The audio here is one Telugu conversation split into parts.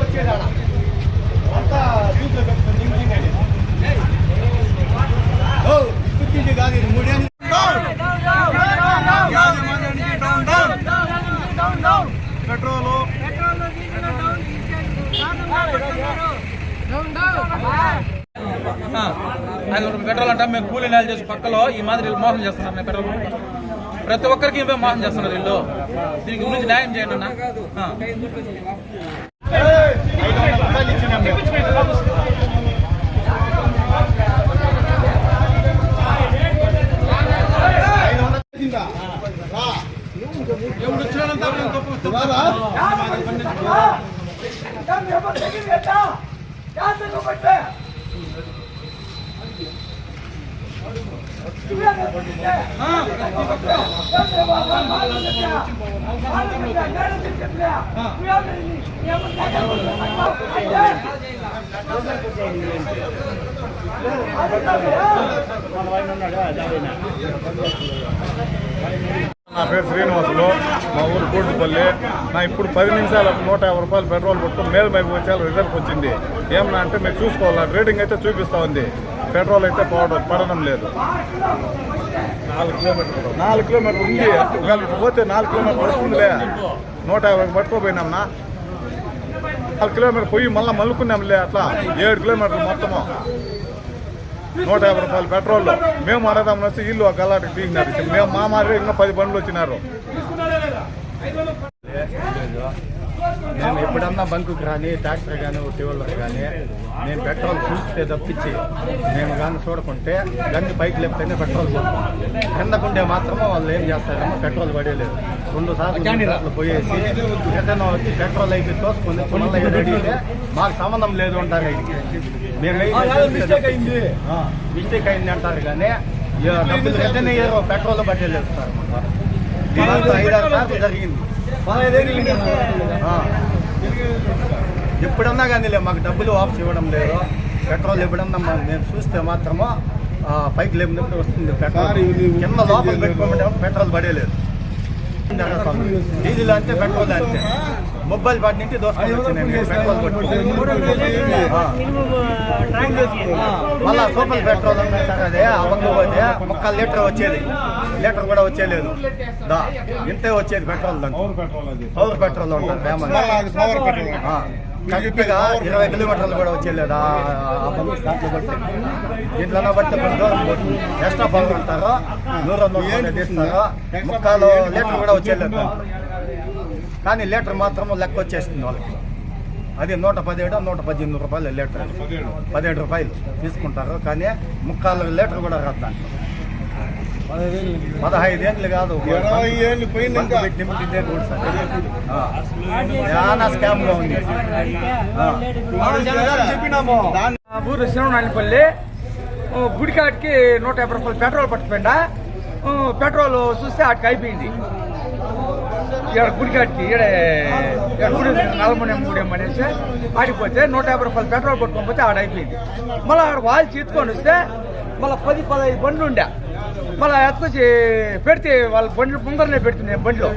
వచ్చేదా అంతా దీంట్లో పెట్టుకుని కాదు ఇది 3 ఏళ్ళు పెట్రోలు పెట్రోల్ అంట మేము కూలీ నెల చేసి పక్కలో ఈ మాదిరి మోసం చేస్తున్నారు. పెట్రోల్ ప్రతి ఒక్కరికి ఇవే మోసం చేస్తున్నారు వీళ్ళు. దీనికి గురించి న్యాయం చేయండి అన్న. నా పేరు శ్రీనివాసులు, మా ఊరు కోటిపల్లి. నా ఇప్పుడు 10 నిమిషాలకు 150 రూపాయలు పెట్రోల్ కొట్టు మేలుమైపు వచ్చేలా రిజల్ట్ వచ్చింది. ఏమన్నా అంటే మీరు చూసుకోవాలి, రేటింగ్ అయితే చూపిస్తూ ఉంది. పెట్రోల్ అయితే పడడం లేదు. 4 కిలోమీటర్లు ఉంది. ఒకవేళ పోతే 4 కిలోమీటర్లు వస్తుందిలే. 150 పట్టుకోపోయినాంనా. 4 కిలోమీటర్ పోయి మళ్ళీ మలుకున్నాంలే. అట్లా 7 కిలోమీటర్లు మొత్తము 150 రూపాయలు పెట్రోల్. మేము అడదామని వచ్చి ఇల్లు ఒక గల్లాటికి తీసినారు. మేము మా మాదిరి ఇంకా 10 బండ్లు వచ్చినారు. నేను ఎప్పుడన్నా బంకుకి కానీ ట్రాక్టర్ కానీ టీవీలకు కానీ నేను పెట్రోల్ చూస్తే తప్పించి నేను కానీ చూడకుంటే గండి పైకి లేపితేనే పెట్రోల్ కిందకుండే మాత్రమే వాళ్ళు ఏం చేస్తారేమో పెట్రోల్ పడేలేదు. 2 సార్లు పోయేసి ఎక్కడైనా వచ్చి పెట్రోల్ అయితే తోసుకొని మళ్ళీ రెడీ అయితే మాకు సంబంధం లేదు అంటారు. మేము మిస్టేక్ అయింది అంటారు కానీ డబ్బులు వెంటనే పెట్రోల్ పట్టేలేదు సార్. 5-6 సార్లు జరిగింది. ఎప్పుడన్నా కానీ మాకు డబ్బులు వాపసు ఇవ్వడం లేదు. పెట్రోల్ ఎప్పుడన్నా మేము చూస్తే మాత్రమో పైకి లేపినప్పుడు వస్తుంది పెట్రోల్. కింద లోపల పెట్టుకోమంటే పెట్రోల్ పడేలేదు. డీజిల్ అంతే, పెట్రోల్ అంతే. మొబైల్ పాటి నుంచి దోసుకొని వచ్చినాయి పెట్రోల్ మళ్ళా సూపర్ పెట్రోల్ సార్. అదే అవ్వకపోతే 1 లీటర్ వచ్చేది, లీటర్ కూడా వచ్చేలేదు. ఇంతే వచ్చేది పెట్రోల్. పవర్ పెట్రోల్ ఉంటుంది ఫేమస్. కరెక్ట్గా 20 కిలోమీటర్లు కూడా వచ్చేలేదు. దాంట్లో బట్టి దీంట్లో బట్టి కొంచెం దూరం పోతుంది. ఎక్స్ట్రా పవర్ అంటారు, 100 తీస్తారు. 1/4 లీటర్ కూడా వచ్చేలేదు. కానీ లీటర్ మాత్రం లెక్క వచ్చేస్తుంది వాళ్ళకి. అది 117-118 రూపాయలు లీటర్. 17 రూపాయలు తీసుకుంటారు. కానీ 1/4 లీటర్ కూడా రాదు దాంట్లో. 15 ఏళ్ళు కాదు, 20 ఏళ్ళు పోయింది. చాలా స్కామ్ గా ఉంది. ఊరు శివనాయనపల్లి గుడికాటికి 150 రూపాయలు పెట్రోల్ పట్టుపోయిందా. పెట్రోల్ చూస్తే ఆటికి అయిపోయింది. ఇక్కడ గుడికాటికి గుడి నలమూడెం అనేసి ఆడిపోతే 150 రూపాయలు పెట్రోల్ పట్టుకొని పోతే ఆడైపోయింది. మళ్ళీ ఆడ వాళ్ళు చీతుకొని వస్తే మళ్ళీ 10-15 బండ్లు ఉండే. మళ్ళీ ఎత్తుకొచ్చి పెడితే వాళ్ళ బండ్లు ముందరనే పెడుతుంది. బండ్లు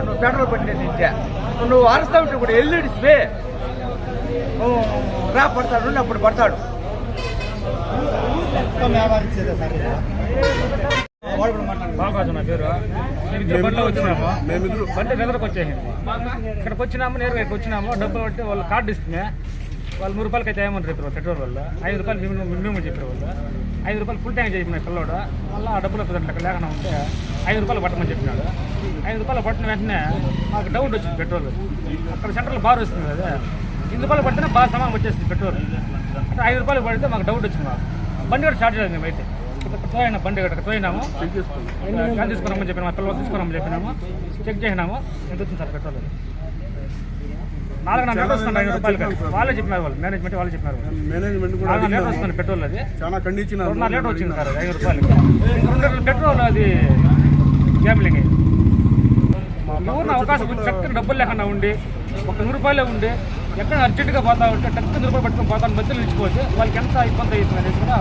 నువ్వు పెట్రోల్ బండి తింటే నువ్వు అరుస్తా ఉంటే కూడా ఎల్లుడిస్తే రా పడతాడు, అప్పుడు పడతాడు. బాలరాజు నా పేరు. మేము బండిలో వచ్చినాము. బండి వెదరకు వచ్చేసింది. ఇక్కడికి వచ్చినాము, నేరుగా ఇక్కడికి వచ్చినాము. డబ్బులు పట్టి వాళ్ళు కార్డు ఇస్తే వాళ్ళు 100 రూపాయలకి అయితే ఏమని చెప్పారు పెట్రోల్ వాళ్ళు. 5 రూపాయలు మినిమం చెప్పారు వాళ్ళు. 5 రూపాయలు ఫుల్ ట్యాంక్ చెప్పిన పిల్లడు. మళ్ళీ ఆ డబ్బులు అట్లా లేకుండా ఉంటే 5 రూపాయలు పట్టమని చెప్పినాడు. 5 రూపాయలు పట్టిన వెంటనే మాకు డౌట్ వచ్చింది పెట్రోల్. అక్కడ సెంటర్లో బాగా వస్తుంది కదా, 5 రూపాయలు పట్టినా బాగా సమానం వచ్చేసింది పెట్రోల్. అంటే 5 రూపాయలు పడితే మాకు డౌట్ వచ్చింది. మాకు బండి కూడా స్టార్ట్ చేయలేదు. మేము అయితే తోయినా బండి ఇక్కడ తోయినాము, క్యాన్ తీసుకున్నామని చెప్పినాము, మా పిల్లలు తీసుకున్నామని చెప్పినాము. చెక్ చేసినాము, ఎంత వచ్చింది సార్ పెట్రోల్. 4 లీటర్ వస్తుంది 5 రూపాయలకి. వాళ్ళే చెప్పినారు, వాళ్ళు మేనేజ్మెంట్ వాళ్ళే చెప్పినారు. 4 లీటర్ వస్తుంది పెట్రోల్. అది 2.5 లీటర్ వచ్చింది సార్ 5 రూపాయలకి. 2 లీటర్ల పెట్రోల్ అది గ్యాబ్లింగ్. ఊరిన అవకాశం చక్కని డబ్బులు లేకుండా ఉండి 100 రూపాయలే ఉండి ఎక్కడ అర్జెంటుగా పోతా ఉంటే 100 రూపాయలు పట్టుకొని పోతాను మధ్యలో నిలిచిపోతే వాళ్ళకి ఎంత ఇబ్బంది అవుతుంది అనేది కూడా